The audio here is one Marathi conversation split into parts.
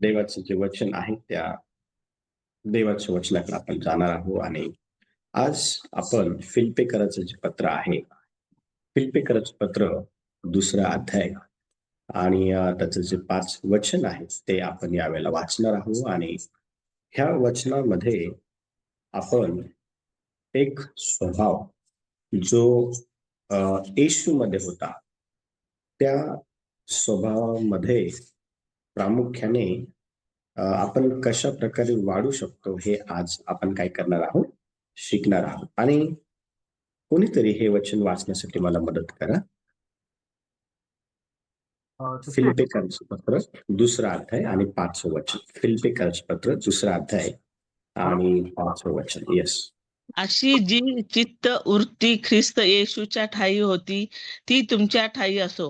देवाचे जे वचन आहे त्या देवाच्या वचनाकडे आपण जाणार आहोत आणि आज आपण फिलिप्पिकराचं जे पत्र आहे, फिलिप्पिकराचं पत्र दुसरा अध्याय आणि त्याचं जे 5 वचन आहेत ते आपण यावेळेला वाचणार आहोत आणि ह्या वचनामध्ये आपण एक स्वभाव जो येशूमध्ये होता, त्या स्वभावामध्ये प्रामुख्याने आपण कशा प्रकारे वाढू शकतो हे आज आपण काय करणार आहोत, शिकणार आहोत. आणि कोणीतरी हे वचन वाचण्यासाठी मला मदत करा. तिथे फिलिप्पिकरांचं पत्र दुसरा अध्याय आणि 5वं वचन. फिलिप्पिकरांचं पत्र दुसरा अध्याय आणि 5वं वचन. येस. अशी जी चित्त वृत्ती ख्रिस्त येशूच्या ठायी होती ती तुमच्या ठायी असो.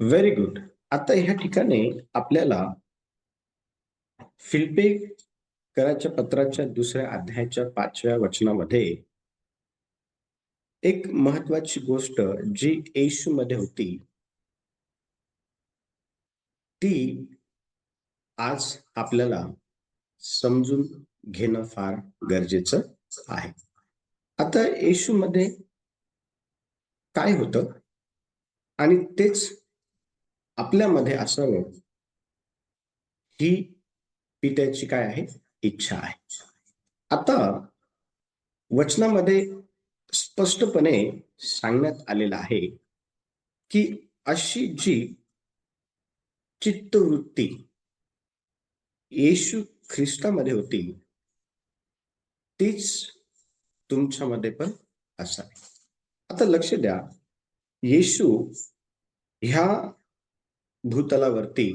Very good. आता ह्या ठिकाणी आपल्याला फिलिप्पिकरांच्या पत्राच्या दुसऱ्या अध्यायाच्या 5व्या वचनामध्ये एक महत्वाची गोष्ट जी येशूमध्ये होती ती आज आपल्याला समजून घेणं फार गरजेचं आहे. आता येशूमध्ये काय होतं आणि तेच आपल्यामध्ये असावं ही पित्याची काय आहे, इच्छा आहे. आता वचनामध्ये स्पष्टपणे सांगण्यात आलेलं आहे की अशी जी चित्तवृत्ती येशू ख्रिस्तामध्ये होती तीच तुमच्यामध्ये पण असावी. आता लक्ष द्या, येशू ह्या भूतलावरती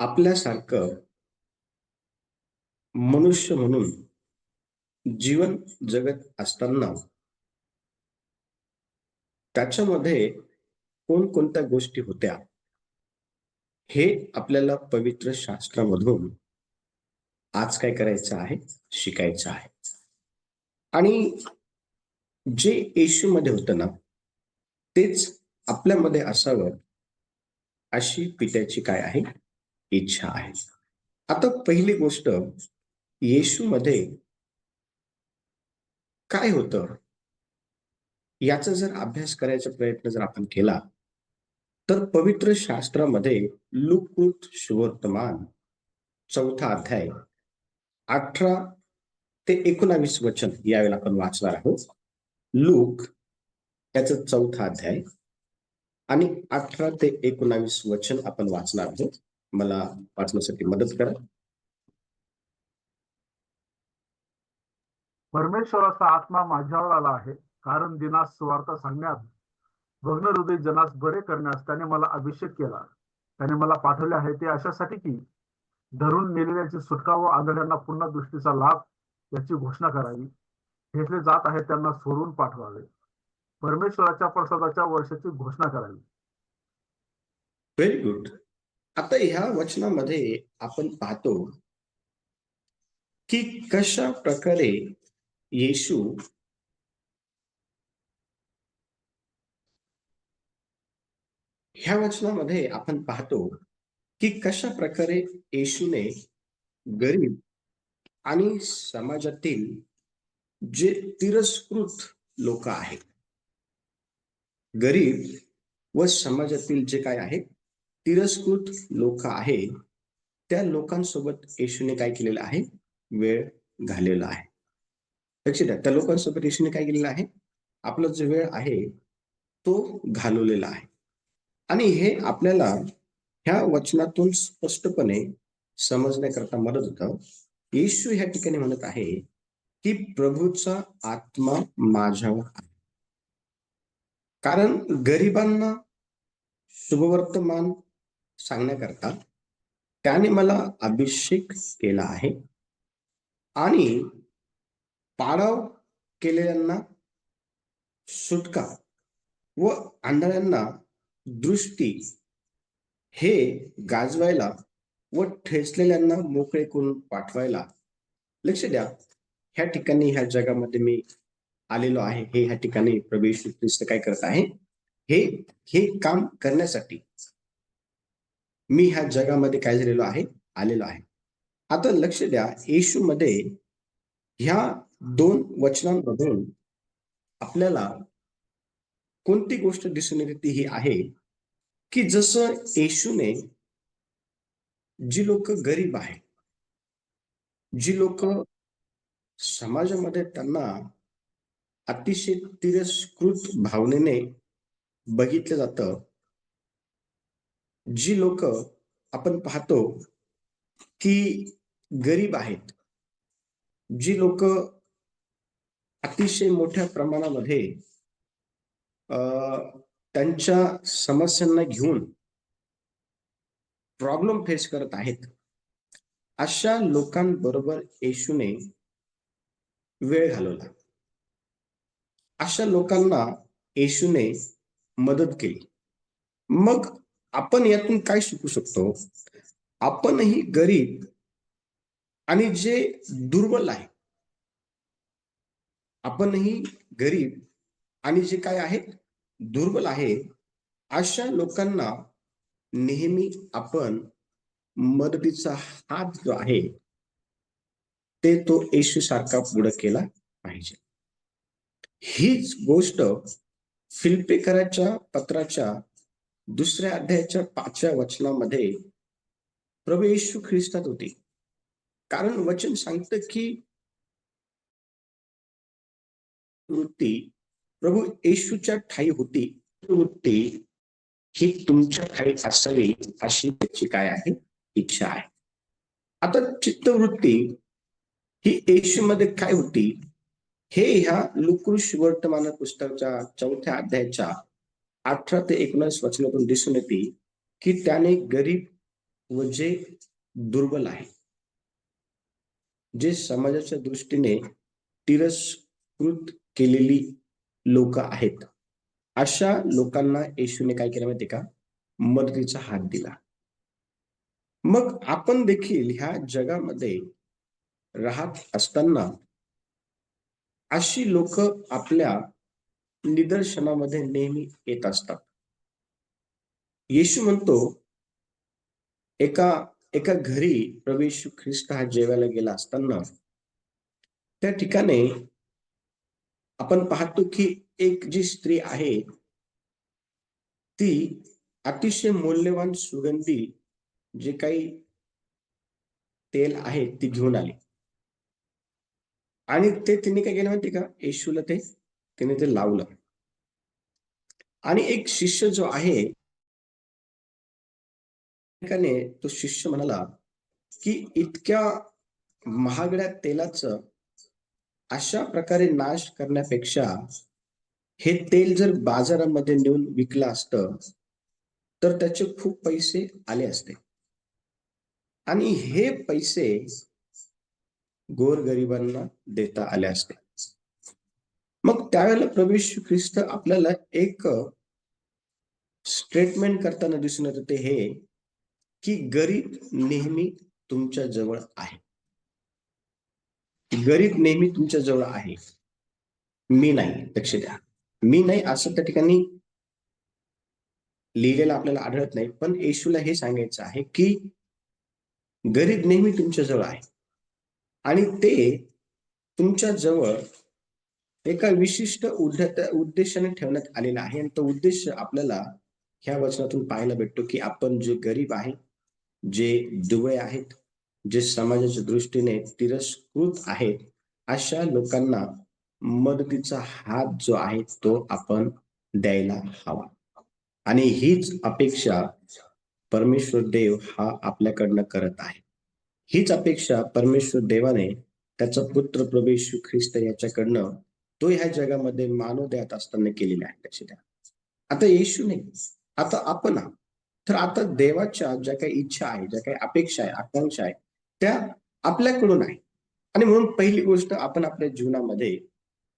आपल्यासारखं मनुष्य म्हणून जीवन जगत असताना त्याच्यामध्ये कोणकोणत्या गोष्टी होत्या हे आपल्याला पवित्र शास्त्रामधून आज काय करायचं आहे, शिकायचं आहे. आणि जे येशूमध्ये होतं ना तेच आपल्यामध्ये असावं अशी पित्याची काय आहे, इच्छा आहे. आता पहिली गोष्ट, येशूमध्ये काय होतं याचा जर अभ्यास करायचा प्रयत्न जर आपण केला तर पवित्र शास्त्रामध्ये लूक सुवर्तमान 4था अध्याय 18 ते 19 वचन यावेळेला आपण वाचणार आहोत. लूक त्याचं 4था अध्याय आणि 18 ते 19 वचन आपण वाचणार आहोत. मला वाचण्यासाठी मदत करा. परमेश्वराचा आत्मा माझ्यावर आला आहे, कारण दिनास सुवार्ता सांगण्यात, भग्न हृदय जनास बरे करण्यास त्याने मला अभिषेक केला. त्याने मला पाठवले आहे ते अशासाठी की धरून मेलेल्याची सुटका व आंधळ्यांना पुन्हा दृष्टीचा लाभ याची घोषणा करावी, घेतले जात आहे त्यांना सोडून पाठवावे, परमेश्वराच्या प्रसादाच्या वर्षाची घोषणा करावी. Very good. आता ह्या वचनामध्ये आपण पाहतो की कशा प्रकारे येशू ह्या वचनामध्ये आपण पाहतो की कशा प्रकारे येशूने गरीब आणि समाजातील जे तिरस्कृत लोक आहेत, गरीब व समाजातील जे काय आहेत तिरस्कृत लोक आहेत, त्या लोकांसोबत येशूने काय केलेलं आहे, वेळ घालवलेला आहे. लक्ष द्या, त्या लोकांसोबत येशूने काय केलेलं आहे, आपला जो वेळ आहे तो घालवलेला आहे. आणि हे आपल्याला ह्या वचनातून स्पष्टपणे समजण्याकरता मदत होतं. येशू ह्या ठिकाणी म्हणत आहे की प्रभूचा आत्मा माझ्यावर आहे, कारण गरिबांना शुभवर्तमान सांगण्याकरता त्याने मला अभिषेक केला आहे आणि पाडाव केलेल्यांना सुटका व आंधळ्यांना दृष्टी हे गाजवायला व ठेचलेल्यांना मोकळे करून पाठवायला. लक्ष द्या, ह्या ठिकाणी ह्या जगामध्ये मी आलेलो आहे, हे ह्या ठिकाणी प्रभू येशू ख्रिस्त काय करत आहे, हे काम करण्यासाठी. मी ह्या जगामध्ये काय झालेलो आहे, आलेलो आहे. आता लक्ष द्या, येशूमध्ये ह्या 2 वचनांमधून आपल्याला कोणती गोष्ट दिसून येते ती ही आहे, की जसं येशूने जी लोक गरीब आहेत, जी लोक समाजामध्ये त्यांना अतिशय तिरस्कृत भावनेने बघितलं जातं, जी लोक आपण पाहतो की गरीब आहेत, जी लोक अतिशय मोठ्या प्रमाणामध्ये अ, त्यांच्या समस्यांना घेऊन प्रॉब्लेम फेस करत आहेत, अशा लोकांबरोबर येशूने वेळ घालवला. अशा लोकांना येशूने मदत केली. मग आपण यातून काय शिकू शकतो? आपणही गरीब आणि जे दुर्बल आहे, आपणही गरीब आणि जे काय आहेत, दुर्बल आहे, अशा लोकांना नेहमी आपण मदतीचा हात जो आहे, ते तो येशू सारखा पुढे केला पाहिजे. हीच गोष्ट फिलिप्पीकराच्या पत्राच्या 2ऱ्या अध्यायाच्या 5व्या वचनामध्ये प्रभू येशू ख्रिस्तात होती. कारण वचन सांगतं की वृत्ती प्रभू येशूच्या ठाई होती. वृत्ती ही तुमच्या ठाई असावी अशी त्याची काय आहे, इच्छा आहे. आता चित्तवृत्ती ही येशूमध्ये काय होती, हे ह्या लुकास वर्तमान पुस्तकाच्या 4थ्या अध्यायाच्या 18 ते 19 वचनातून दिसून येते की त्याने गरीब व जे दुर्बल आहे, जे समाजाच्या दृष्टीने तिरस्कृत केलेली लोक आहेत, अशा लोकांना येशूने काय केलं माहिती का, मदतीचा हात दिला. मग आपण देखील ह्या जगामध्ये राहत असताना अशी लोक आपल्या निदर्शनामध्ये नेहमी येत असतात. येशू म्हणतो, एका एका घरी प्रभू येशू ख्रिस्त हा जेवायला गेला असताना त्या ठिकाणी आपण पाहतो की एक जी स्त्री आहे, ती अतिशय मौल्यवान सुगंधी जे काही तेल आहे ती घेऊन आली आणि ते तिने काय केलं माहिती का, येशूला तिने ते लावलं. आणि एक शिष्य जो आहे, तो शिष्य म्हणाला की इतक्या महागड्या तेलाचं अशा प्रकारे नाश करण्यापेक्षा हे तेल जर बाजारामध्ये नेऊन विकलं असतं तर त्याचे खूप पैसे आले असते आणि हे पैसे गोरगरिबांना देता आले असते. मग त्यावेळेला प्रभू येशू ख्रिस्त आपल्याला एक स्टेटमेंट करताना दिसून येतं, ते हे की गरीब नेहमी तुमच्या जवळ आहे. गरीब नेहमी तुमच्या जवळ आहे. मी नाही, लक्ष द्या, मी नाही असं त्या ठिकाणी लिहिलेलं आपल्याला आढळत नाही, पण येशूला हे सांगायचं आहे की गरीब नेहमी तुमच्या जवळ आहे आणि ते तुमच्या जवळ एका विशिष्ट उद्देशाने ठेवण्यात आलेला आहे. आणि तो उद्देश आपल्याला ह्या वचनातून पाहायला भेटतो की आपण जे गरीब आहे, जे दुबळे आहेत, जे समाजाच्या दृष्टीने तिरस्कृत आहेत, अशा लोकांना मदतीचा हात जो आहे तो आपण द्यायला हवा. आणि हीच अपेक्षा परमेश्वर देव हा आपल्याकडनं करत आहे. हीच अपेक्षा परमेश्वर देवाने त्याचा पुत्र प्रभू येशू ख्रिस्त याच्याकडनं तो ह्या जगामध्ये मानव देत असताना केलेला आहे. लक्ष द्या, आता येशू नाही, आता आपण आहोत. तर आता देवाच्या ज्या काही इच्छा आहे, ज्या काही अपेक्षा आहे, आकांक्षा आहे, त्या आपल्याकडून आहे. आणि म्हणून पहिली गोष्ट, आपण आपल्या जीवनामध्ये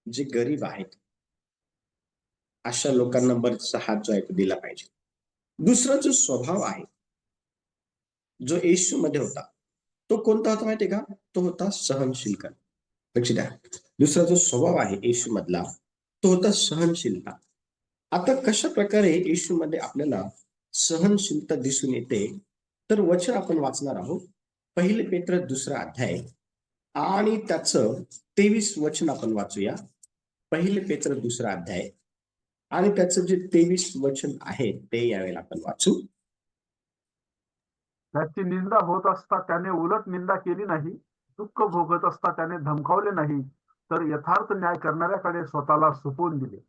जे गरीब आहेत अशा लोकांना मदतीचा हात जो आहे तो दिला पाहिजे. दुसरा जो स्वभाव आहे जो येशू मध्ये होता, तो कोणता होता माहितीये का, तो होता सहनशीलता. लक्ष द्या, दुसरा जो स्वभाव आहे येशू मधला तो होता सहनशीलता. आता कशा प्रकारे येशू मध्ये आपल्याला सहनशीलता दिसून येते तर वचन आपण वाचणार आहोत 1 पेत्र 2 अध्याय आणि त्याचं 23 वचन आपण वाचूया. 1 पेत्र 2 अध्याय आणि त्याचं जे 23 वचन आहे ते यावेळेला आपण वाचू. त्याची निंदा होत असता त्याने उलट निंदा केली नाही, दुःख भोगत असता त्याने धमकावले नाही, तर यथार्थ न्याय करणाऱ्याकडे स्वतःला सोपवून दिले.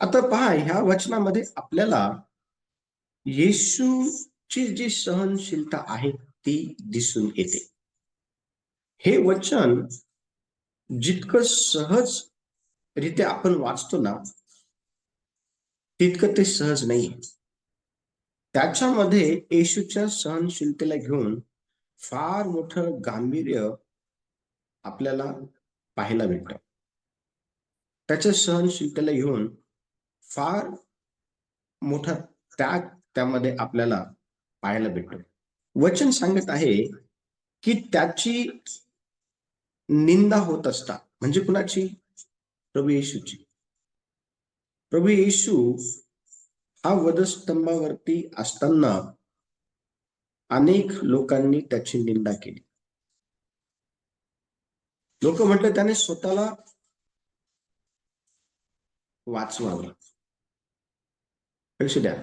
आता पहा, ह्या वचनामध्ये आपल्याला येशूची जी सहनशीलता आहे ती दिसून येते. हे वचन जितकं सहजरित्या आपण वाचतो ना, तितकं ते सहज नाही. त्याच्यामध्ये येशूच्या सहनशीलतेला घेऊन फार मोठं गांभीर्य आपल्याला पाहायला भेटतं. त्याच्या सहनशीलतेला घेऊन फार मोठा त्याग त्यामध्ये आपल्याला पाहायला भेटतो. वचन सांगत आहे की त्याची निंदा होत असता, म्हणजे कुणाची? प्रभू येशूची. प्रभू येशू हा वधस्तंभावरती असताना अनेक लोकांनी त्याची निंदा केली. लोक म्हटलं त्याने स्वतःला वाचवावं. लक्ष द्या,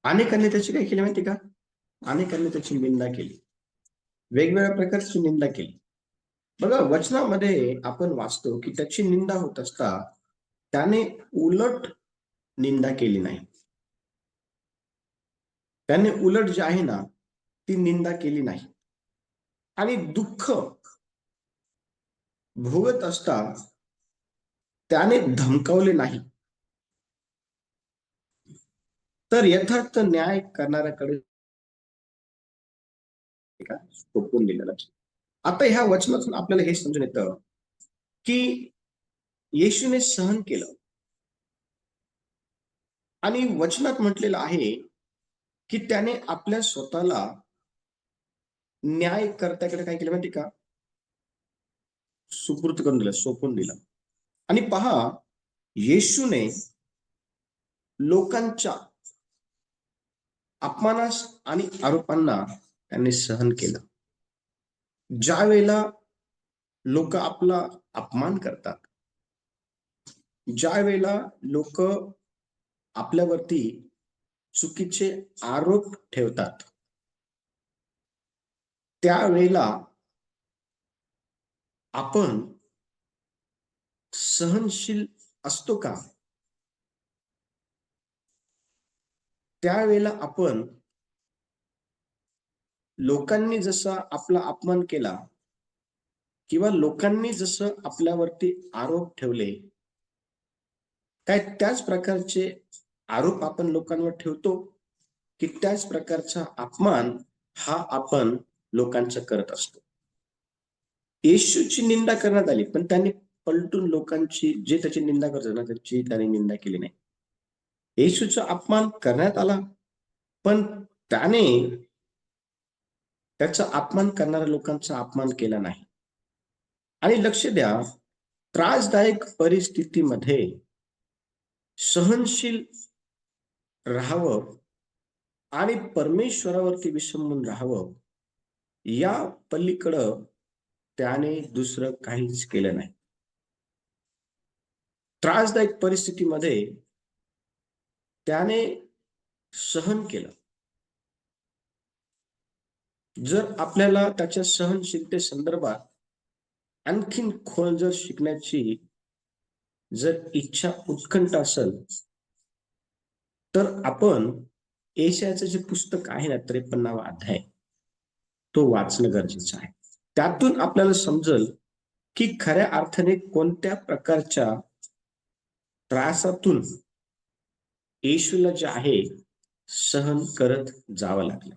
अनेकांनी त्याची काय केली माहिती का? अनेकांनी त्याची निंदा केली, वेगवेगळ्या प्रकारची निंदा केली. बघा, वचनामध्ये आपण वाचतो की त्याची निंदा होत असता त्याने उलट निंदा केली नाही. त्याने उलट जे आहे ना ती निंदा केली नाही. आणि दुःख भोगत असता त्याने धमकावले नाही, तर यथार्थ न्याय करणाऱ्याकडे सोपवून दिलेला. आता ह्या वचनातून आपल्याला हे समजून येतं की येशूने सहन केलं. आणि वचनात म्हटलेलं आहे की त्याने आपल्या स्वतःला न्यायकर्त्याकडे काय केलं माहिती का? सुपूर्त करून दिलं, सोपवून दिलं. आणि पहा, येशूने लोकांच्या अपमानास आणि आरोपांना त्यांनी सहन केलं. ज्या वेळेला लोक आपला अपमान करतात, ज्या वेळेला लोक आपल्यावरती चुकीचे आरोप ठेवतात, त्यावेळेला आपण सहनशील असतो का? त्यावेळेला आपण लोकांनी जसा आपला अपमान केला किंवा लोकांनी जसं आपल्यावरती आरोप ठेवले, काय त्याच प्रकारचे आरोप आपण लोकांवर ठेवतो की त्याच प्रकारचा अपमान हा आपण लोकांचा करत असतो? येशूची निंदा करण्यात आली, पण त्यांनी पलटून लोकांची, जे त्याची निंदा करतात ना, त्याची त्यांनी निंदा केली नाही. येशूचा अपमान करण्यात आला, पण त्याने त्याचा अपमान करणाऱ्या लोकांचा अपमान केला नाही. आणि लक्ष द्या, त्रासदायक परिस्थितीमध्ये सहनशील राहावं आणि परमेश्वरावरती विसंबून राहावं, या पलीकडं त्याने दुसरं काहीच केलं नाही. त्रासदायक परिस्थितीमध्ये त्याने सहन केलं. जर आपल्याला त्याच्या सहनशीलते संदर्भात आणखीन खोल जर शिकण्याची जर इच्छा, उत्कंठ असेल, तर आपण यशायाचं जे पुस्तक आहे ना, 53वा अध्याय, तो वाचणं गरजेचं आहे. त्यातून आपल्याला समजेल की खऱ्या अर्थाने कोणत्या प्रकारच्या त्रासातून येशूला जे आहे सहन करत जावं लागलं.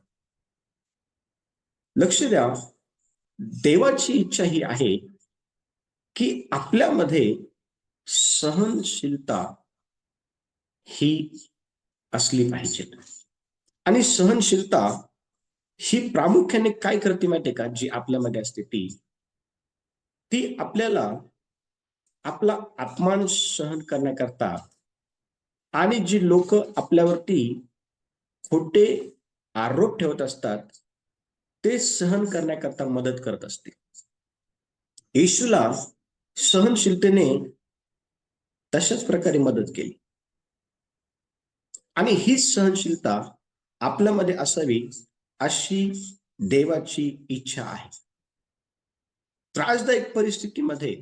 लक्ष द्या, देवाची इच्छा ही आहे की आपल्यामध्ये सहनशीलता ही असली पाहिजे. आणि सहनशीलता ही प्रामुख्याने काय करते माहितीये का? जी आपल्यामध्ये असते ती आपल्याला आपला अपमान सहन करण्याकरता आणि जी लोक आपल्यावरती खोटे आरोप ठेवत असतात ते सहन करण्याकरता मदत करत असते. येशूला सहनशीलतेने तशाच प्रकारे मदत केली आणि हीच सहनशीलता आपल्यामध्ये असावी अशी देवाची इच्छा आहे. त्रासदायक परिस्थितीमध्ये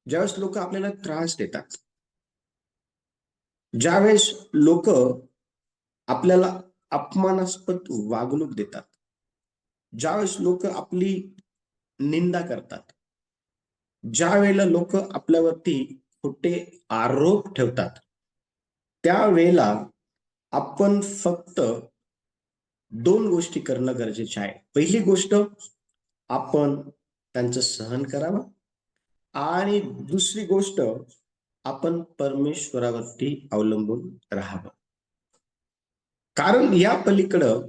ज्यावेळेस लोक आपल्याला त्रास देतात, ज्यावेळेस लोक आपल्याला अपमानास्पद वागणूक देतात, ज्यावेळेस लोक आपली निंदा करतात, ज्या वेळेला लोक आपल्यावरती खोटे आरोप ठेवतात, त्यावेळेला आपण फक्त दोन गोष्टी करणं गरजेचे आहे. पहिली गोष्ट, आपण त्यांचं सहन करावं आणि दुसरी गोष्ट, आपण परमेश्वरावरती अवलंबून राहावं. कारण या पलीकडं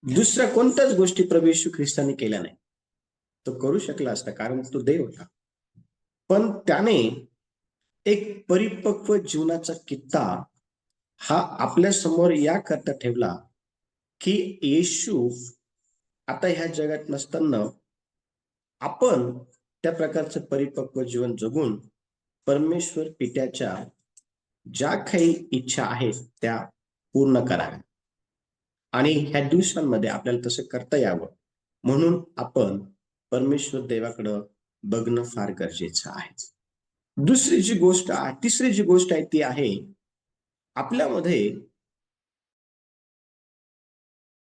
दुसऱ्या कोणत्याच गोष्टी प्रभू येशू ख्रिस्ताने केल्या नाही. तो करू शकला असता कारण तो देव होता, पण त्याने एक परिपक्व जीवनाचा कित्ता हा आपल्या समोर याकरता ठेवला की येशू आता ह्या जगात नसताना आपण त्या प्रकारचं परिपक्व जीवन जगून परमेश्वर पित्याच्या ज्या काही इच्छा आहेत त्या पूर्ण कराव्या आणि ह्या दिवसांमध्ये आपल्याला तसं करता यावं म्हणून आपण परमेश्वर देवाकडं बघणं फार गरजेचं आहे. दुसरी जी गोष्ट आहे, तिसरी जी गोष्ट आहे ती आहे आपल्यामध्ये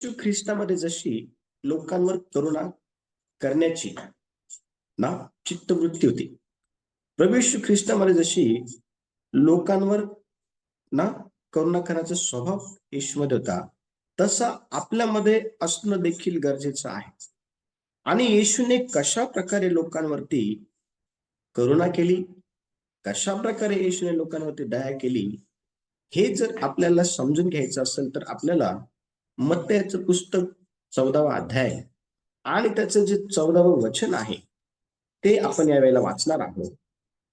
येशू ख्रिस्तामध्ये जशी लोकांवर करुणा करण्याची ना चित्तवृत्ती होती, प्रभू येशू ख्रिस्तामध्ये जशी लोकांवर ना करुणा करण्याचा स्वभाव येशूमध्ये होता, तसा आपल्यामध्ये असणं देखील गरजेचं आहे. आणि येशूने कशा प्रकारे लोकांवरती करुणा केली, कशा प्रकारे येशूने लोकांवरती दया केली, हे जर आपल्याला समजून घ्यायचं असेल तर आपल्याला मत्तयाचं पुस्तक 14वा अध्याय आणि त्याचं जे 14वं वचन आहे ते आपण यावेळेला वाचणार आहोत.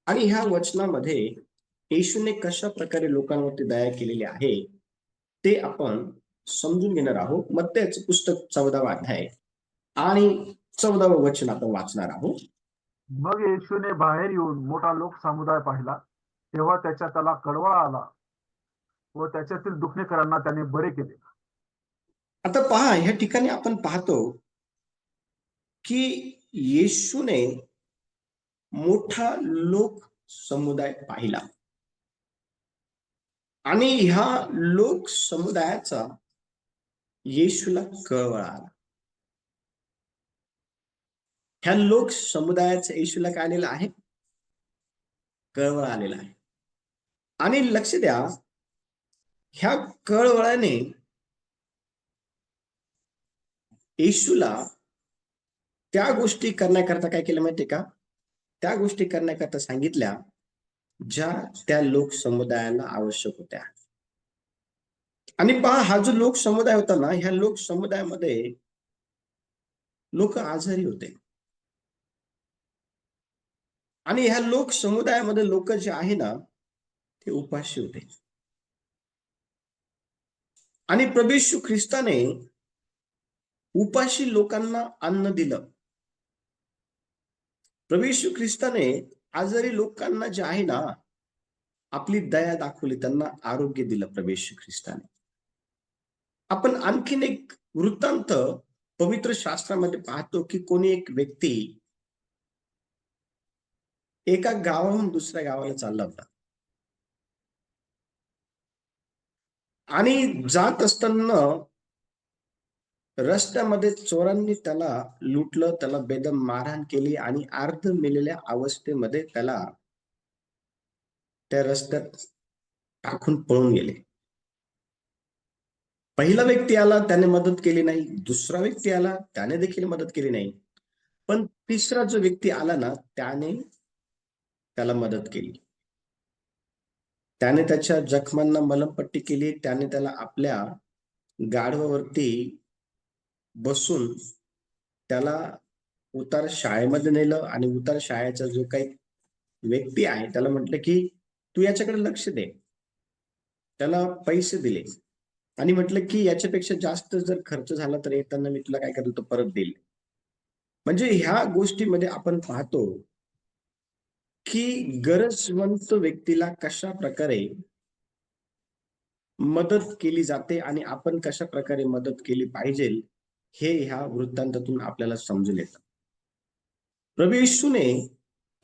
आणि ह्या वचनामध्ये येशूने कशा प्रकारे लोकांवरती दया केलेली आहे ते आपण समजून घेणार आहोत. मत्तयाचं पुस्तक 14वा अध्याय आणि 14वं वचन आपण वाचणार आहोत. मग येशूने बाहेर येऊन मोठा लोक समुदाय पाहिला, तेव्हा त्याला कडवळा आला व त्याच्यातील दुखणेकरांना त्याने बरे केले. आता पहा, ह्या ठिकाणी आपण पाहतो की येशूने मोठा लोक समुदाय पाहिला आणि ह्या लोक समुदायाचा येशूला कळवळा आला. ह्या लोक समुदायाचा येशूला काय आलेला आहे? कळवळा आलेला आहे. आणि लक्ष द्या, ह्या कळवळ्याने येशूला त्या गोष्टी करण्याकरता काय केलं माहितीये का? त्या गोष्टी करण्याकरता सांगितल्या ज्या त्या लोक समुदायाला आवश्यक होत्या. आणि पहा, हा जो लोक समुदाय होता ना, ह्या लोक समुदायामध्ये लोक आजारी होते आणि ह्या लोक समुदायामध्ये लोक जे आहे ना ते उपाशी होते. आणि प्रभू येशू ख्रिस्ताने उपाशी लोकांना अन्न दिलं. प्रभू येशू ख्रिस्ताने आजारी लोकांना जे आहे ना आपली दया दाखवली, त्यांना आरोग्य दिलं प्रभू येशू ख्रिस्ताने. आपण आणखीन एक वृत्तांत पवित्र शास्त्रामध्ये पाहतो की कोणी एक व्यक्ती एका गावाहून दुसऱ्या गावाला चालला होता आणि जात असताना रस्त्यामध्ये चोरांनी त्याला लुटलं, त्याला बेदम मारहाण केली आणि अर्ध मेलेल्या अवस्थेमध्ये त्याला त्या रस्त्यात टाकून पळून गेले. पहिला व्यक्ती आला, त्याने मदत केली नाही. दुसरा व्यक्ती आला, त्याने देखील मदत केली नाही. पण तिसरा जो व्यक्ती आला ना त्याने त्याला मदत केली. त्याने त्याच्या जखमांना मलमपट्टी केली. त्याने त्याला आपल्या गाढवावरती बसून त्याला उतार शाळेमध्ये नेलं आणि उतार शाळेचा जो काही व्यक्ती आहे त्याला म्हटलं की तू याच्याकडे लक्ष दे. त्याला पैसे दिले आणि म्हटलं की याच्यापेक्षा जास्त जर खर्च झाला तर येताना मी तुला काय करेल तो परत देईल. म्हणजे ह्या गोष्टीमध्ये आपण पाहतो की गरजवंत व्यक्तीला कशा प्रकारे मदत केली जाते आणि आपण कशा प्रकारे मदत केली पाहिजे हे ह्या वृत्तांतातून आपल्याला समजून येतं. प्रभू येशूने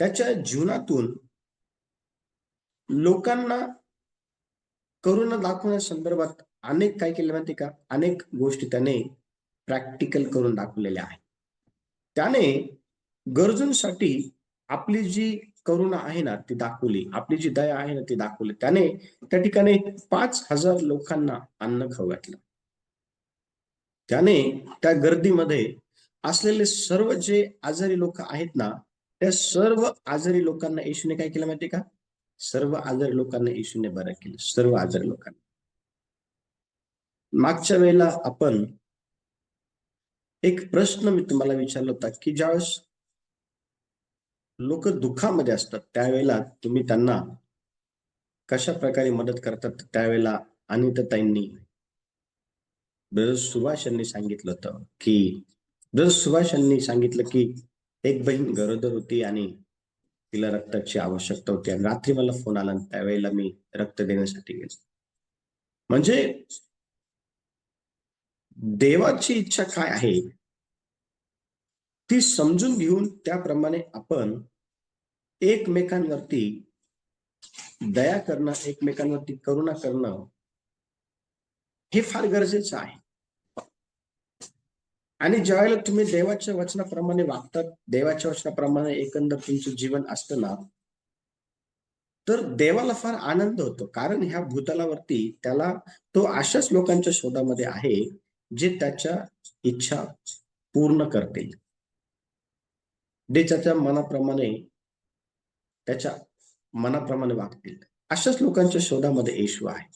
त्याच्या जीवनातून लोकांना करुणा दाखवण्यासंदर्भात अनेक काय केले माहिती का, अनेक गोष्टी त्याने प्रॅक्टिकल करून दाखवलेल्या आहेत. त्याने गरजूंसाठी आपली जी करुणा आहे ना ती दाखवली, आपली जी दया आहे ना ती दाखवली. त्याने त्या ठिकाणी 5,000 लोकांना अन्न खाऊ घातलं. त्याने त्या गर्दीमध्ये असलेले सर्व जे आजारी लोक आहेत ना, त्या सर्व आजारी लोकांना येशूने काय केलं माहितीये का? सर्व आजारी लोकांना येशूने बरं केलं. सर्व आजारी लोकांना. मागच्या वेळेला आपण एक प्रश्न मी तुम्हाला विचारला होता, की ज्यावेळेस लोक दुःखामध्ये असतात, त्यावेळेला तुम्ही त्यांना कशा प्रकारे मदत करतात? त्यावेळेला अनिताताईंनी, ब्रदर सुभाष यांनी सांगितलं होतं, की ब्रदर सुभाष यांनी सांगितलं, की एक बहीण गरोदर होती आणि तिला रक्ताची आवश्यकता होती आणि रात्री मला फोन आला आणि त्यावेळेला मी रक्त देण्यासाठी गेलो. म्हणजे देवाची इच्छा काय आहे ती समजून घेऊन त्याप्रमाणे आपण एकमेकांवरती दया करणं, एकमेकांवरती करुणा करणं हे फार गरजेचं आहे. आणि ज्यावेळेला तुम्ही देवाच्या वचनाप्रमाणे वागतात, देवाच्या वचनाप्रमाणे एकंदर तुमचं जीवन असतं ना, तर देवाला फार आनंद होतो. कारण ह्या भूतलावरती त्याला तो अशाच लोकांच्या शोधामध्ये आहे जे त्याच्या इच्छा पूर्ण करतील, जे त्याच्या मनाप्रमाणे वागतील. अशाच लोकांच्या शोधामध्ये येशू आहे.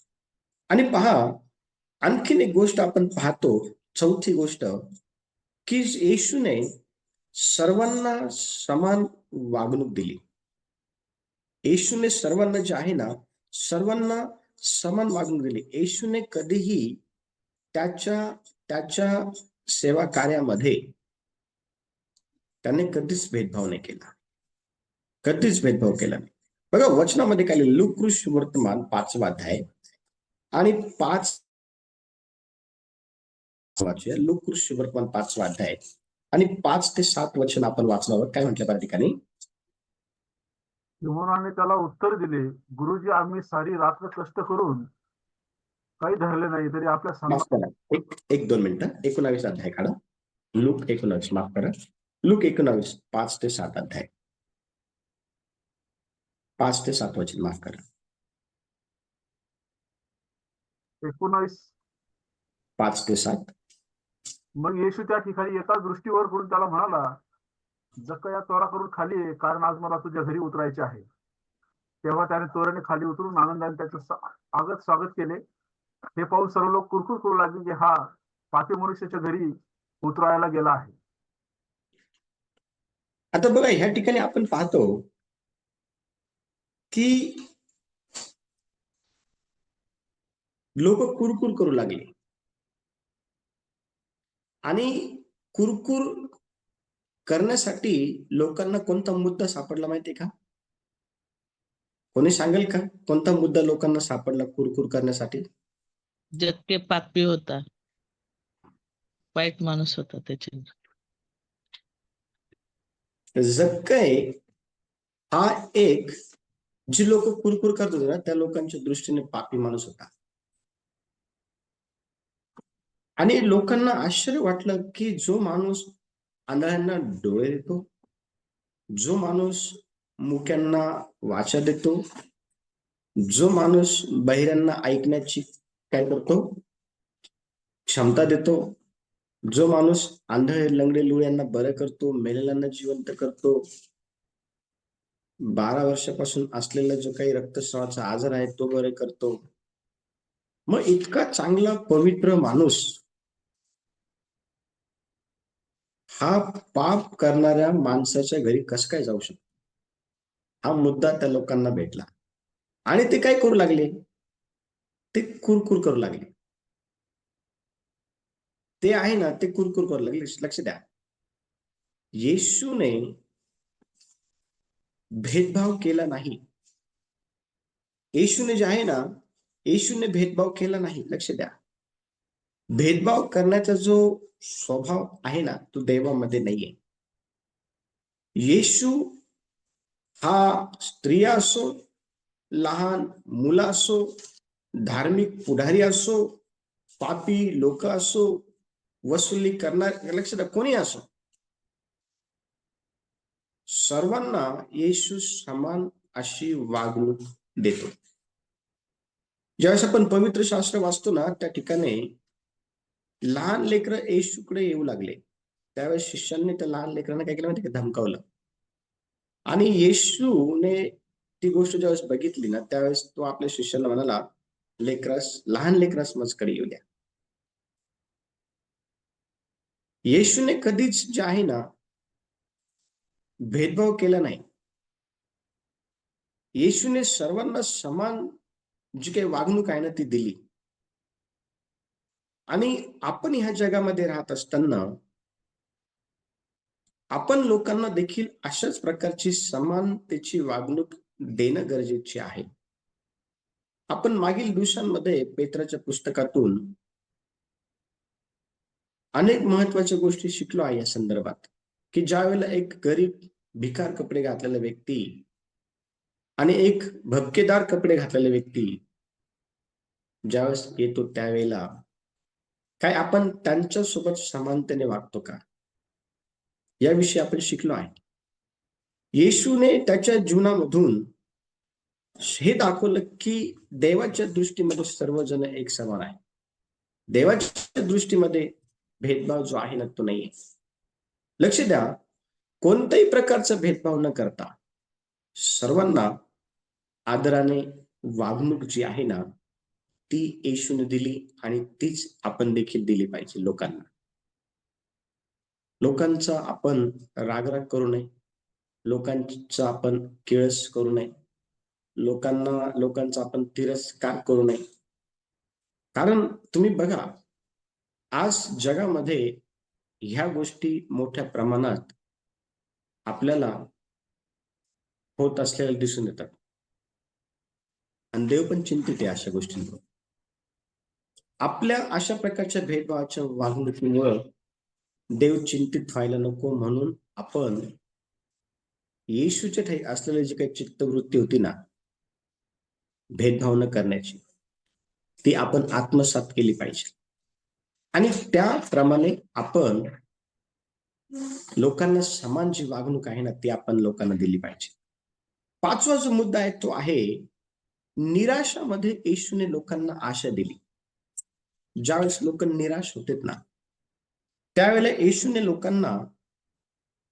आणि पहा, आणखीन एक गोष्ट आपण पाहतो, चौथी गोष्ट, की येशूने सर्वांना समान वागणूक दिली. येशूने सर्वांना जे आहे ना, सर्वांना समान वागणूक दिली. येशूने कधीही त्याच्या त्याच्या सेवा कार्यामध्ये त्याने कधीच भेदभाव नाही केला. कधीच भेदभाव केला नाही. बघा वचनामध्ये काय लिहिलं, लूका वर्तमान 5वा अध्याय आणि 5 वाचूया. लूका वर्तमान 5वा अध्याय आणि 5 ते 7 वचन आपण वाचल्यावर काय म्हटलं त्या ठिकाणी? सिमोनाने त्याला उत्तर दिले, गुरुजी, आम्ही सारी रात्र कष्ट करून काही धरले नाही, तरी आपल्या माफ संघ करा, एक 2 मिनिटं. 19 अध्याय काढा. लूक 19, माफ करा. लूक 19 5 ते 7 अध्याय. 5 ते 7 वचन, माफ करा. 19. 5 ते 7. मग येशू त्या ठिकाणी एका दृष्टीवर करून त्याला म्हणाला, जक्कया, त्वरा करून खाली ये, कारण आज मला तुझ्या घरी उतरायचे आहे. तेव्हा त्याने त्वरेने खाली उतरून आनंदाने त्याचं स्वागत केले. हे पाहून सर्व लोक कुरकुर करू लागले की हा पापी मनुष्याच्या घरी उतरायला गेला आहे. आता बघा ह्या ठिकाणी आपण पाहतो की लोक कुरकुर करू लागले आणि कुरकुर करण्यासाठी लोकांना कोणता मुद्दा सापडला माहितीये का? कोणी सांगेल का कोणता मुद्दा लोकांना सापडला कुरकुर करण्यासाठी? जक्के पापी होता, वाईट माणूस होता त्याच्यावर. जक्कय हा एक, जी लोक कुरकुर करत होते ना त्या लोकांच्या दृष्टीने पापी माणूस होता. आणि लोकांना आश्चर्य वाटलं की जो माणूस आंधळ्यांना डोळे देतो, जो माणूस मुक्यांना वाचा देतो, जो माणूस बहिऱ्यांना ऐकण्याची काय करतो, क्षमता देतो, जो माणूस आंधळे लंगडे लुळ्यांना बरं करतो, मेलेल्यांना जिवंत करतो, 12 वर्षापासून असलेला जो काही रक्तस्रावाचा आजार आहे तो बरे करतो, मग इतका चांगला पवित्र माणूस हा पाप करणाऱ्या माणसाच्या घरी कसं काय जाऊ शकतो? हा मुद्दा त्या लोकांना भेटला आणि ते काय करू लागले, ते कुरकुर करू लागले. ते आहे ना, ते कुरकुर करू लागले. लक्ष द्या. येशूने भेदभाव केला नाही. येशूने जे आहे ना, येशूने भेदभाव केला नाही. लक्ष द्या. भेदभाव करण्याचा जो स्वभाव आहे ना, तो देवामध्ये नाहीये. येशू हा स्त्रिया असो, लहान मुलं असो, धार्मिक पुढारी असो, पापी लोक असो, वसुली करणार, लक्ष द्या, कोणी असो, सर्वांना येशू समान अशी वागणूक देतो. ज्यावेळेस आपण पवित्र शास्त्र वाचतो ना, त्या ठिकाणी लहान लेकरं येशूकडे येऊ लागले. त्यावेळेस शिष्यांनी त्या लहान लेकरांना काय केलं माहिती का? धमकावलं. आणि येशूने ती गोष्ट ज्यावेळेस बघितली ना, त्यावेळेस तो आपल्या शिष्याला म्हणाला, लहान लेकरास माझ्याकडे येऊ द्या. येशूने कधीच जे आहे ना, भेदभाव केला नाही. येशूने सर्वांना समान जी काही वागणूक आहे ना, ती दिली. आणि आपण ह्या जगामध्ये राहत असताना आपण लोकांना देखील अशाच प्रकारची समानतेची वागणूक देणं गरजेचे आहे. आपण मागील दिवसांमध्ये पेत्राच्या पुस्तकातून अनेक महत्वाच्या गोष्टी शिकलो आहे या संदर्भात, की ज्या वेळेला एक गरीब भिकार कपडे घातलेला व्यक्ती आणि एक भपकेदार कपडे घातलेला व्यक्ती ज्यावेळेस येतो, त्यावेळेला काय आपण त्यांच्या सोबत समानतेने वागतो का, याविषयी आपण शिकलो आहे. येशूने त्याच्या जीवनामधून हे दाखवलं की देवाच्या दृष्टीमध्ये सर्वजण एक समान आहे. देवाच्या दृष्टीमध्ये भेदभाव जो आहे ना, तो नाहीये. लक्ष द्या, कोणत्याही प्रकारचा भेदभाव न करता सर्वांना आदराने वागणूक जी आहे ना, ती येशूने दिली आणि तीच आपण देखील दिली पाहिजे लोकांना. लोकांचा आपण रागराग करू नये, लोकांचा आपण किळस करू नये, लोकांचा आपण तिरस्कार करू नये. कारण तुम्ही बघा, आज जगामध्ये ह्या गोष्टी मोठ्या प्रमाणात आपल्याला होत असलेल्या दिसून येतात आणि देव पण चिंतित आहे अशा गोष्टींवर. आपल्या अशा प्रकारच्या भेदभावाच्या वागणुकीमुळे देव चिंतित व्हायला नको, म्हणून आपण येशूच्या ठाई असलेली जी काही चित्तवृत्ती होती ना, भेदभाव न करण्याची, ती आपण आत्मसात केली पाहिजे आणि त्याप्रमाणे आपण लोकांना समान जी वागणूक आहे ना, ती आपण लोकांना दिली पाहिजे. पाचवा जो मुद्दा आहे तो आहे निराशामध्ये येशूने लोकांना आशा दिली. ज्यावेळेस लोक निराश होते ना, त्यावेळेला येशूने लोकांना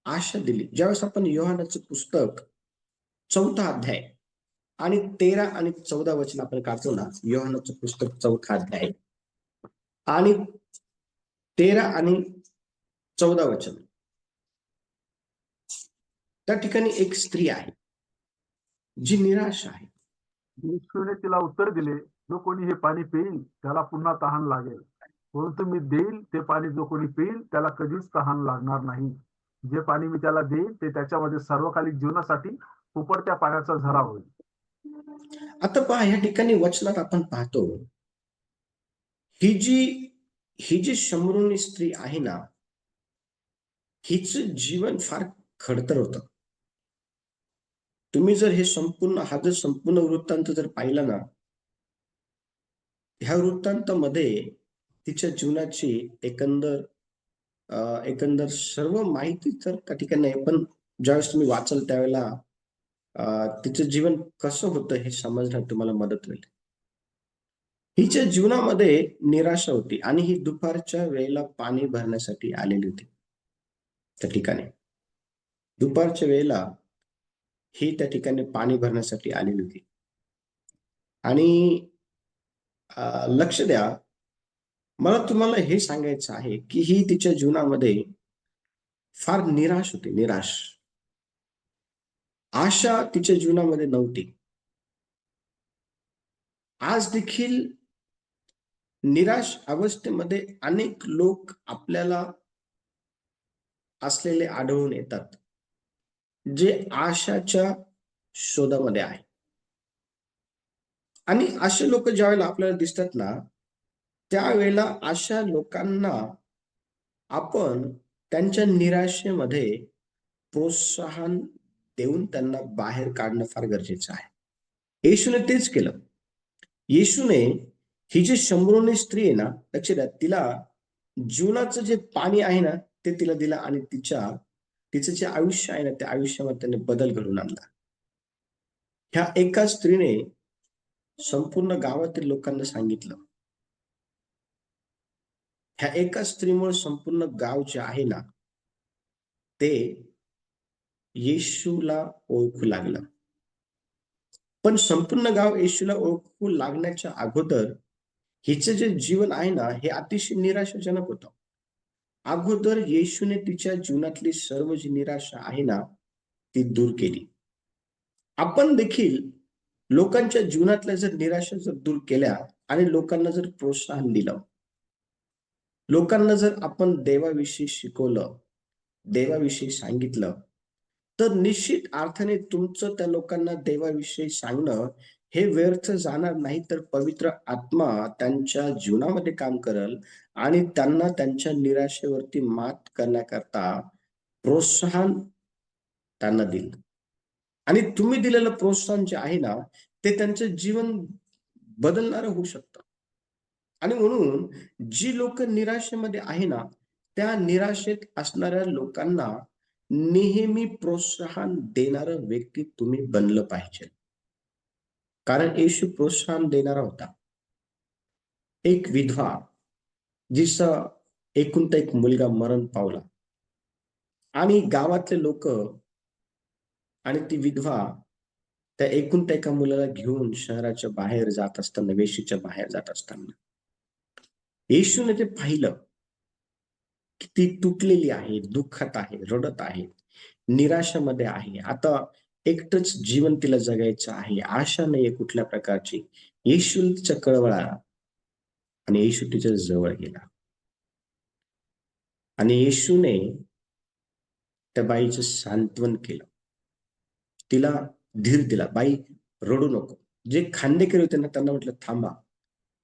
आशा दिली. ज्यावेळेस आपण योहानाचं पुस्तक 4था अध्याय आणि 13 आणि 14 वचन आपण काढतो ना, योहानाचं पुस्तक 4था अध्याय आणि 13 आणि 14 वचन, त्या ठिकाणी एक स्त्री आहे जी निराश आहे. येशूने तिला उत्तर दिले, जो कोणी हे पाणी पिईल त्याला पुन्हा तहान लागेल, परंतु मी देईल ते पाणी जो कोणी पिईल त्याला कधीच तहान लागणार नाही. जे पाणी मी त्याला देईल ते त्याच्यामध्ये सर्वकालिक जीवनासाठी उकळत्या पाण्याचा झरा होईल. आता पहा, या ठिकाणी वचनात आपण पाहतो, ही जी शमरूनी स्त्री आहे ना, हिचं जीवन फार खडतर होतं. तुम्ही जर हा जर संपूर्ण वृत्तांत जर पाहिला ना, ह्या वृत्तांतामध्ये तिच्या जीवनाची एकंदर सर्व माहिती तर त्या ठिकाणी नाही, पण ज्यावेळेस तुम्ही वाचाल त्यावेळेला तिचं जीवन कसं होतं हे समजण्यात तुम्हाला मदत होईल. हिच्या जीवनामध्ये निराशा होती आणि ही दुपारच्या वेळेला पाणी भरण्यासाठी आलेली होती. त्या ठिकाणी दुपारच्या वेळेला ही त्या ठिकाणी पाणी भरण्यासाठी आलेली होती. आणि लक्ष द्या, मला तुम्हाला हे सांगायचं आहे की ही तिच्या जीवनामध्ये फार निराश होती. निराश, आशा तिच्या जीवनामध्ये नव्हती. आज देखील निराश अवस्थेमध्ये अनेक लोक आपल्याला असलेले आढळून येतात, जे आशाच्या शोधामध्ये आहे. आणि असे लोक ज्यावेळेला आपल्याला दिसतात ना, त्यावेळेला अशा लोकांना आपण त्यांच्या निराशेमध्ये प्रोत्साहन देऊन त्यांना बाहेर काढणं फार गरजेचं आहे. येशूने तेच केलं. येशूने ही जी शंभरोनी स्त्री आहे ना, लक्ष द्या, तिला जीवनाचं जे पाणी आहे ना, ते तिला दिलं आणि तिचं जे आयुष्य आहे ना, त्या आयुष्यामध्ये त्याने बदल घडवून आणला. ह्या एका स्त्रीने संपूर्ण गावातील लोकांना सांगितलं. ह्या एका स्त्रीमुळे संपूर्ण गाव जे आहे ना, ते येशूला ओळखू लागलं. पण संपूर्ण गाव येशूला ओळखू लागण्याच्या अगोदर हिचं जे जीवन आहे ना, हे अतिशय निराशाजनक होतं. अगोदर येशूने तिच्या जीवनातली सर्व जी निराशा आहे ना, ती दूर केली. आपण देखील लोकांच्या जीवनातल्या जर निराशा जर दूर केल्या आणि लोकांना जर प्रोत्साहन दिलं, लोकांना जर आपण देवाविषयी शिकवलं, देवाविषयी सांगितलं, तर निश्चित अर्थाने तुमचं त्या लोकांना देवाविषयी सांगणं हे व्यर्थ जाणार नाही, तर पवित्र आत्मा त्यांच्या जीवनामध्ये काम करेल आणि त्यांना त्यांच्या निराशेवरती मात करण्याकरता प्रोत्साहन त्यांना देईल. आणि तुम्ही दिलेलं प्रोत्साहन जे आहे ना, ते त्यांचं जीवन बदलणारं होऊ शकतं. आणि म्हणून जी लोक निराशेमध्ये आहे ना, त्या निराशेत असणाऱ्या लोकांना नेहमी प्रोत्साहन देणारं व्यक्ती तुम्ही बनलं पाहिजे. कारण येशू प्रोत्साहन देणारा होता. एक विधवा, जिचा एकुलता एक मुलगा मरण पावला आणि गावातले लोक आणि ती विधवा त्या एकुलत्या एका मुलाला घेऊन शहराच्या बाहेर जात असताना, वेशीच्या बाहेर जात असताना येशूने ते पाहिलं की ती तुटलेली आहे, दुःखात आहे, रडत आहे, निराशामध्ये आहे. आता एकटंच जीवन तिला जगायचं आहे, आशा नाहीये कुठल्या प्रकारची. येशू तिच्या कळवळा आणि येशू तिच्या जवळ गेला आणि येशूने त्या बाईचं सांत्वन केलं, तिला धीर दिला. बाई, रडू नको. जे खांदेकरी होते ना, त्यांना म्हटलं थांबा.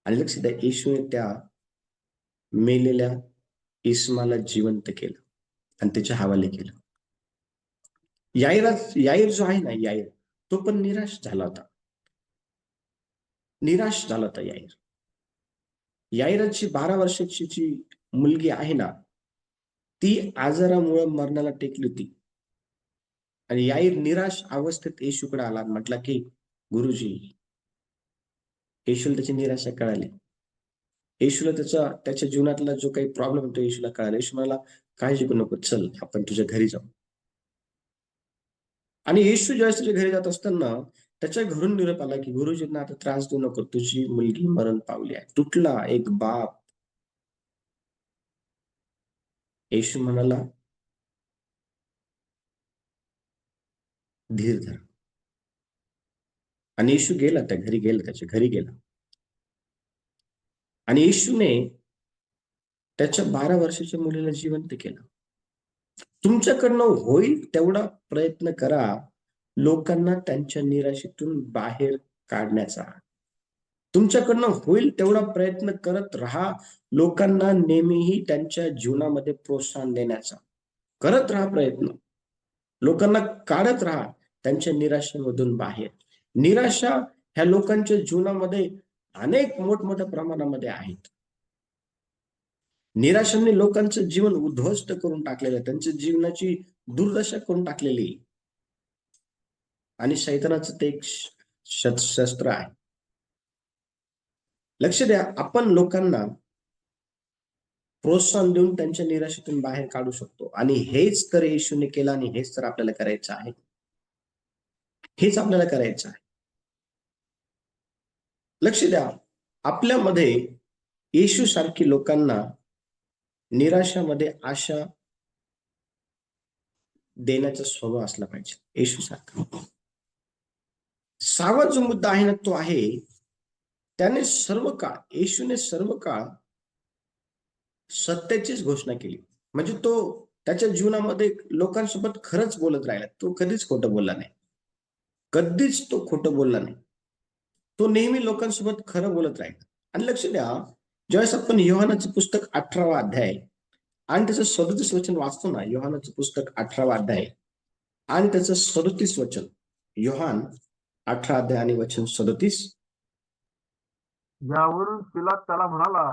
आणि लक्ष द्या, येशूने त्या मेलेल्या इस्माला जिवंत केलं आणि त्याच्या हवाले केलं. याईर जो आहे ना, याईर, तो पण निराश झाला होता. निराश झाला होता याईर. याईराची 12 वर्षाची जी मुलगी आहे ना, ती आजारामुळे मरणाला टेकली होती. आणि याईर निराश अवस्थेत येशूकडे आला आणि म्हटला की गुरुजी, येशूला त्याची निराशा कळाली. येशूला त्याच्या जीवनातला जो काही प्रॉब्लेम होतो येशूला कळाला. येशू म्हणाला, काळजी करू नको, चल आपण तुझ्या घरी जाऊ. आणि येशू ज्यावेळेस त्याच्या घरी जात असताना त्याच्या घरून निरोप आला की गुरुजींना आता त्रास देऊ नको, तुझी मुलगी मरण पावली आहे. तुटला एक बाप. येशू म्हणाला, धीर धर. आणि येशू गेला, त्या घरी गेला, त्याच्या घरी गेला. आणि येशूने त्याच्या 12 वर्षाच्या मुलीला जिवंत केलं. तुमच्याकडनं होईल तेवढा प्रयत्न करा लोकांना त्यांच्या निराशेतून बाहेर काढण्याचा. तुमच्याकडनं होईल तेवढा प्रयत्न करत राहा लोकांना नेहमीही त्यांच्या जीवनामध्ये प्रोत्साहन देण्याचा. करत राहा प्रयत्न. लोकांना काढत राहा त्यांच्या निराशेमधून बाहेर. निराशा ह्या लोकांच्या जीवनामध्ये अनेक मोठमोठ्या प्रमाणामध्ये आहेत. निराशाने लोकांचं जीवन उद्ध्वस्त करून टाकलेलं आहे, त्यांच्या जीवनाची दुर्दशा करून टाकलेली. आणि शैतानाचं ते एक शस्त्र आहे. लक्ष द्या, आपण लोकांना प्रोत्साहन देऊन त्यांच्या निराशेतून बाहेर काढू शकतो. आणि हेच तर येशूने केलं आणि हेच तर आपल्याला करायचं आहे. हेच आपल्याला करायचं आहे. लक्ष द्या, आपल्यामध्ये येशू सारखी लोकांना निराशामध्ये आशा देण्याचा स्वभाव असला पाहिजे. येशू सारखा. 6वा जो मुद्दा आहे ना, तो आहे त्याने सर्व काळ, येशूने सर्व काळ सत्याचीच घोषणा केली. म्हणजे तो त्याच्या जीवनामध्ये लोकांसोबत खरंच बोलत राहिला. तो कधीच खोटं बोलला नाही. कधीच तो खोटं बोलला नाही. तो नेहमी लोकांसोबत खरं बोलत राहिला. आणि लक्ष द्या, ज्यावेळेस आपण योहानाचं पुस्तक 18वा अध्याय आणि त्याचं 37 वचन वाचतो ना, योहानाचं पुस्तक 18वा अध्याय आणि त्याचं 37 वचन, योहान 18 अध्याय आणि वचन 37. यावरून पिलात त्याला म्हणाला,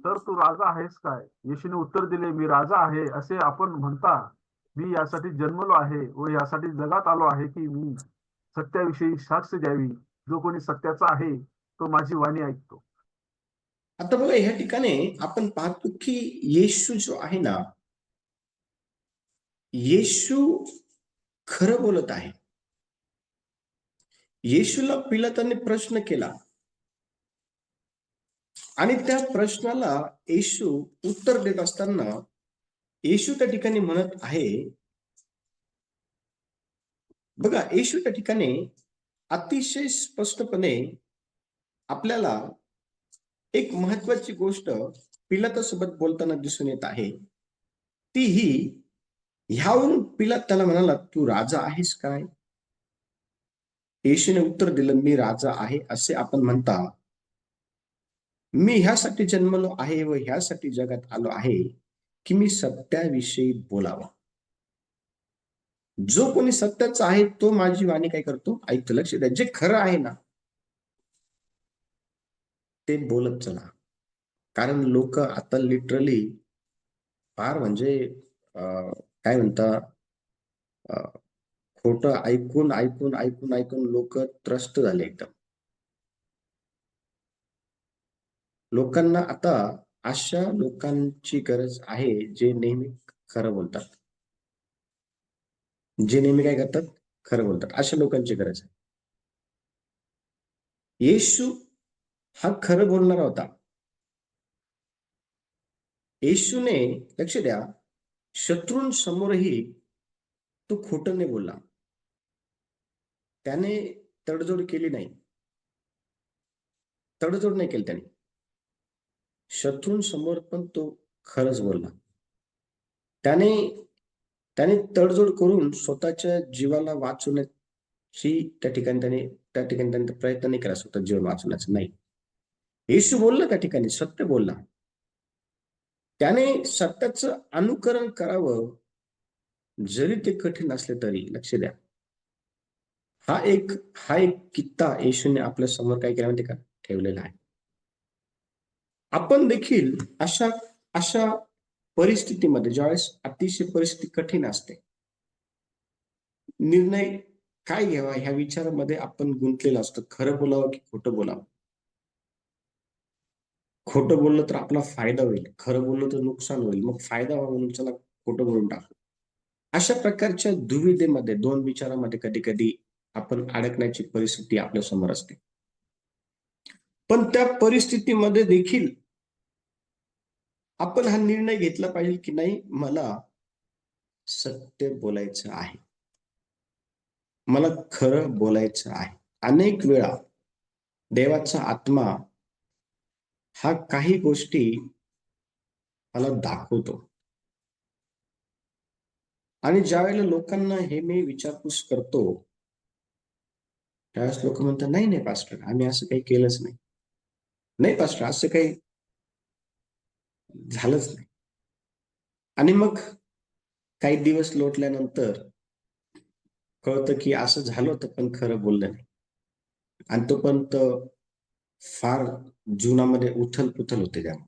तर तू राजा आहेस काय? येशूने उत्तर दिले, मी राजा आहे असे आपण म्हणता. मी यासाठी जन्मलो आहे व यासाठी जगात आलो आहे की मी सत्याविषयी साक्ष द्यावी. जो कोणी सत्याचा आहे तो माझी वाणी ऐकतो. आता बघा, ह्या ठिकाणी आपण पाहतो की येशू जो आहे ना, येशू खरं बोलत आहे. येशूला पिलाताने प्रश्न केला आणि त्या प्रश्नाला येशू उत्तर देत असताना येशू त्या ठिकाणी म्हणत आहे, बघा, येशू त्या ठिकाणी अतिशय स्पष्टपणे आपल्याला एक महत्वाची गोष्ट पिलातासोबत बोलताना दिसून येत आहे. ती ही, ह्यावरून पिलात त्याला म्हणाला, तू राजा आहेस काय? येशूने उत्तर दिलं, मी राजा आहे असे आपण म्हणता. मी ह्यासाठी जन्मलो आहे व ह्यासाठी जगात आलो आहे की मी सत्याविषयी बोलावा. जो कोणी सत्याचा आहे तो माझी वाणी काय करतो? ऐकतो. लक्ष द्या, जे खरं आहे ना ते बोलत चला. कारण लोक आता लिटरली फार म्हणजे काय म्हणता, खोटं ऐकून ऐकून ऐकून ऐकून लोक त्रस्त झाले एकदम. लोकांना आता अशा लोकांची गरज आहे जे नेहमी खरं बोलतात, जे नेहमी काय करतात? खरं बोलतात. अशा लोकांची गरज आहे. येशू हा खरं बोलणारा होता. येशूने, लक्ष द्या, शत्रूंसमोरही तो खोटं नाही बोलला. त्याने तडजोड केली नाही. तडजोड नाही केली त्याने. शत्रूंसमोर पण तो खरंच बोलला. त्याने त्याने तडजोड करून स्वतःच्या जीवाला वाचवण्याची त्या ठिकाणी प्रयत्न नाही केला स्वतः जीवन वाचवण्याचा. नाही, येशू बोलला त्या ठिकाणी, सत्य बोलला. त्याने सत्याचं अनुकरण करावं जरी ते कठीण असले तरी. लक्ष द्या, हा एक कित्ता येशूने आपल्या समोर काय केला माहिती का? ठेवलेला आहे. आपण देखील अशा अशा परिस्थितीमध्ये, ज्यावेळेस अतिशय परिस्थिती कठीण असते, निर्णय काय घ्यावा ह्या विचारामध्ये आपण गुंतलेलो असतो. खरं बोलावं की खोटं बोलावं? खोटं बोललं तर आपला फायदा होईल, खरं बोललं तर नुकसान होईल. मग फायदा व्हावा म्हणून चला खोटं बोलून टाकू. अशा प्रकारच्या दुविधेमध्ये, दोन विचारामध्ये कधी कधी आपण अडकण्याची परिस्थिती आपल्या समोर असते. पण त्या परिस्थितीमध्ये देखील आपण हा निर्णय घेतला पाहिजे की नाही, मला सत्य बोलायचं आहे, मला खरं बोलायचं आहे. अनेक वेळा देवाचा आत्मा हा काही गोष्टी मला दाखवतो आणि ज्या वेळेला लोकांना हे मी विचारपूस करतो, त्यावेळेस लोक म्हणतात, नाही नाही पास्टर, आम्ही असं काही केलंच नाही. नाही पास्टर, असं काही झालंच नाही. आणि मग काही दिवस लोटल्यानंतर कळतं की असं झालं होतं पण खरं बोललं नाही. आणि तोपर्यंत फार जीवनामध्ये उथल पुथल होते, त्यामुळे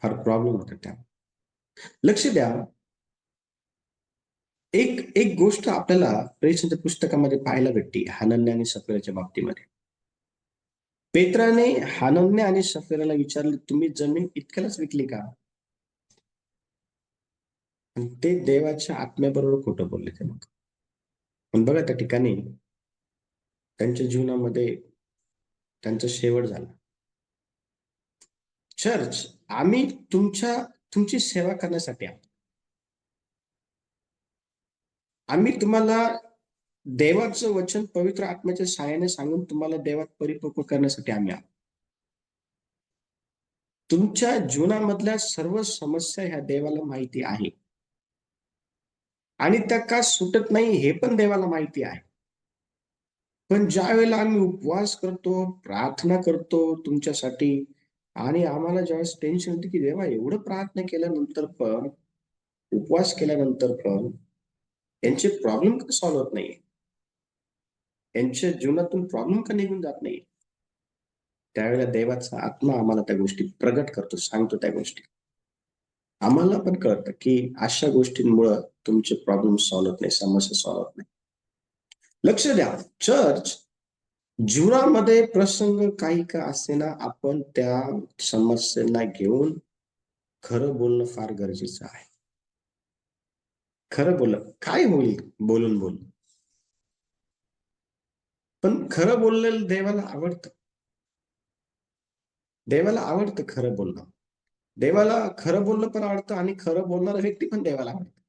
फार प्रॉब्लेम होते. त्यामुळे लक्ष द्या, एक एक गोष्ट आपल्याला प्रेषणाच्या पुस्तकामध्ये पाहायला भेटते हनन्या आणि सफीराच्या बाबतीमध्ये. पेत्राने हनन्या आणि सफीराला विचारले, तुम्ही जमीन इतक्यालाच विकली का? आणि ते देवाच्या आत्म्याबरोबर खोटं बोलले ते. मग पण बघा, त्या ठिकाणी त्यांच्या जीवनामध्ये त्यांचा शेवट झाला. चर्च, आम्ही तुमची सेवा करण्यासाठी आहोत. आम्ही तुम्हाला देवाचं वचन पवित्र आत्म्याच्या सहाय्याने सांगून तुम्हाला देवात परिपक्व करण्यासाठी आम्ही आहोत. तुमच्या जीवनामधल्या सर्व समस्या ह्या देवाला माहिती आहे आणि त्या का सुटत नाही हे पण देवाला माहिती आहे. पण ज्या वेळेला आम्ही उपवास करतो, प्रार्थना करतो तुमच्यासाठी आणि आम्हाला ज्यावेळेस टेन्शन येतं की देवा एवढं प्रार्थना केल्यानंतर पण, उपवास केल्यानंतर पण यांचे प्रॉब्लेम का सॉल्व्ह होत नाहीये? यांच्या जीवनातून प्रॉब्लेम का निघून जात नाही? त्यावेळेला देवाचा आत्मा आम्हाला त्या गोष्टी प्रगट करतो, सांगतो त्या गोष्टी. आम्हाला पण कळतं की अशा गोष्टींमुळं तुमचे प्रॉब्लेम सॉल्व्ह होत नाही, समस्या सॉल्व्ह होत नाही. लक्ष द्या, चर्च जीवनामध्ये प्रसंग काही का असेना, आपण त्या समस्यांना घेऊन खरं बोलणं फार गरजेचं आहे. खरं बोललं काय होईल बोलून पण खरं बोललेलं देवाला आवडतं. देवाला आवडतं खरं बोलणं. देवाला खरं बोलणं पण आवडतं आणि खरं बोलणारा व्यक्ती पण देवाला आवडतं.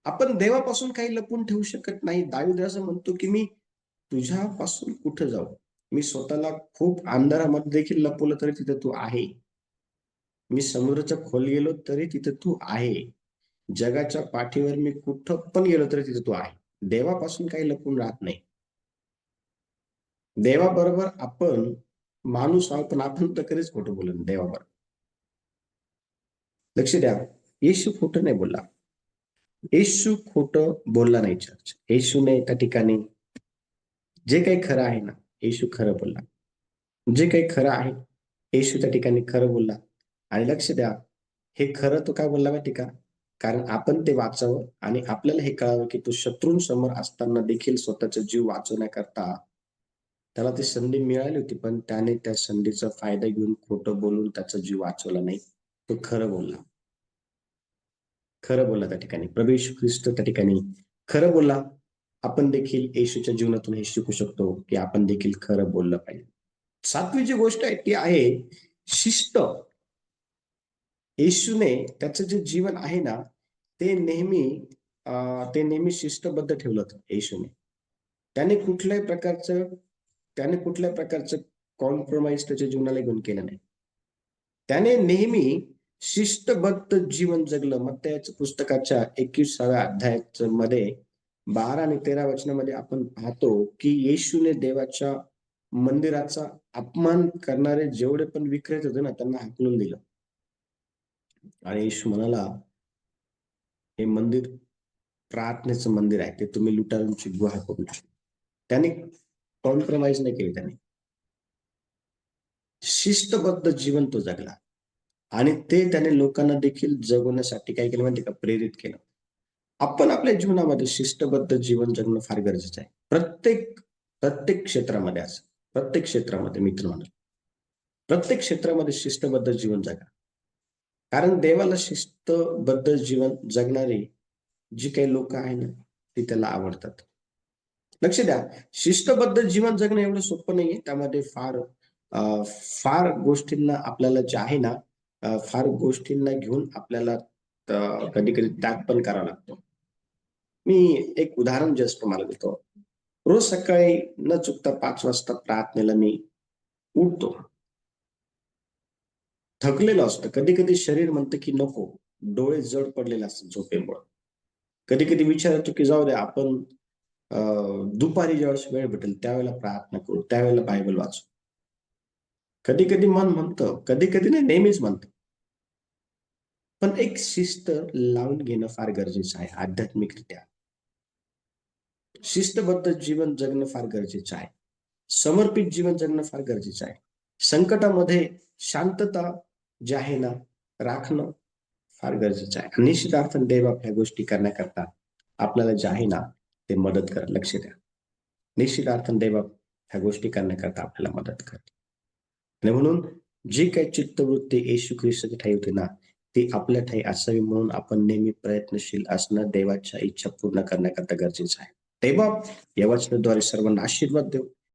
आपण देवापासून काही लपून ठेवू शकत नाही. दावीद असं म्हणतो की मी तुझ्यापासून कुठं जाऊ? मी स्वतःला खूप अंधारामध्ये देखील लपवलं तरी तिथे तू आहे. मी समुद्राच्या खोल गेलो तरी तिथे तू आहे. जगाच्या पाठीवर मी कुठं पण गेलो तरी तिथे तू आहे. देवापासून काही लपून राहत नाही. देवाबरोबर आपण माणूस आहोत, पण आपण तर कधीच खोटं बोलत नाही देवाबरोबर. लक्ष द्या, येशू खोटं नाही बोलला. येशू खोटं बोलला नाही चर्च. येशूने त्या ठिकाणी जे काही खरं आहे ना, येशू खरं बोलला. जे काही खरं आहे, येशू त्या ठिकाणी खरं बोलला. आणि लक्ष द्या, हे खरं तो काय बोलला माहिती का? कारण आपण ते वाचावं आणि आपल्याला हे कळावं की तो शत्रूंसमोर असताना देखील स्वतःचा जीव वाचवण्याकरता त्याला ती संधी मिळाली होती, पण त्याने त्या संधीचा फायदा घेऊन खोटं बोलून त्याचा जीव वाचवला नाही. तो खरं बोलला. खरं बोलला त्या ठिकाणी. प्रभू येशू ख्रिस्त त्या ठिकाणी खरं बोलला. आपण देखील येशूच्या जीवनातून हे शिकू शकतो की आपण देखील खरं बोललं पाहिजे. 7वी जी गोष्ट आहे ती आहे शिस्त. येशूने त्याचं जे जीवन आहे ना, ते नेहमी शिस्तबद्ध ठेवलं होतं येशूने. त्याने कुठल्याही प्रकारचं कॉम्प्रोमाइज त्याच्या जीवनाला घेऊन केलं नाही. त्याने नेहमी शिस्तबद्ध जीवन जगलं. मत्तयाच्या पुस्तकाच्या 21व्या अध्यायाच्या मध्ये 12 आणि 13 वचनामध्ये आपण पाहतो की येशूने देवाच्या मंदिराचा अपमान करणारे जेवढे पण विक्रेते होते ना, त्यांना हाकलून दिलं. आणि येशू म्हणाला, हे मंदिर प्रार्थनेचं मंदिर आहे, ते तुम्ही लुटारूंची गुहा करू शकता. त्याने कॉम्प्रोमाइज नाही केली. शिस्तबद्ध जीवन तो जगला आणि ते त्याने लोकांना देखील जगवण्यासाठी काय केलं माहिती का? प्रेरित केलं. आपण आपल्या जीवनामध्ये शिस्तबद्ध जीवन जगणं फार गरजेचं आहे. प्रत्येक क्षेत्रामध्ये असं, प्रत्येक क्षेत्रामध्ये मित्रांनो, प्रत्येक क्षेत्रामध्ये शिस्तबद्ध जीवन जगा. कारण देवाला शिस्तबद्ध जीवन जगणारी जी काही लोक आहे ना, ती त्याला आवडतात. लक्ष द्या, शिस्तबद्ध जीवन जगणं एवढं सोपं नाहीये. त्यामध्ये फार गोष्टींना आपल्याला जे आहे ना, फार गोष्टींना घेऊन आपल्याला कधी-कधी त्याग पण करावा लागतो. मी एक उदाहरण जस्ट तुम्हाला देतो. रोज सकाळी न चुकता 5 वाजता प्रार्थनेला मी उठतो. थकलेलो असतो. कधी-कधी शरीर म्हणतं की नको. डोळे जड पडलेले असतात झोपेमुळं. कधी-कधी विचार येतो की जाऊ दे आपण अ, दुपारी ज्यावेळेस वेळ भेटेल त्यावेळेला प्रार्थना करू, त्यावेळेला बायबल वाचू. कधी-कधी मन म्हणतं, कधी-कधी नाही, नेहमीच म्हणतं. पण एक शिस्त लावून घेणं फार गरजेचं आहे आध्यात्मिकरित्या. शिस्तबद्ध जीवन जगणं फार गरजेचं आहे. समर्पित जीवन जगणं फार गरजेचं आहे. संकटामध्ये शांतता जी आहे ना, राखणं फार गरजेचं आहे. निश्चित अर्थाने देव आपल्या गोष्टी करण्याकरता आपल्याला जे आहे ना, ते मदत करेल. लक्ष द्या. निश्चित अर्थाने देव ह्या गोष्टी करण्याकरता आपल्याला मदत करेल. आणि म्हणून जी काही चित्तवृत्ती येशू ख्रिस्ताच्या ठायी होती ना, ती आपल्या ठायी असावी म्हणून आपण नेहमी प्रयत्नशील असणं देवाच्या इच्छा पूर्ण करण्याकरता गरजेचं आहे. तेव्हा या वचनाद्वारे सर्वांना आशीर्वाद देऊ.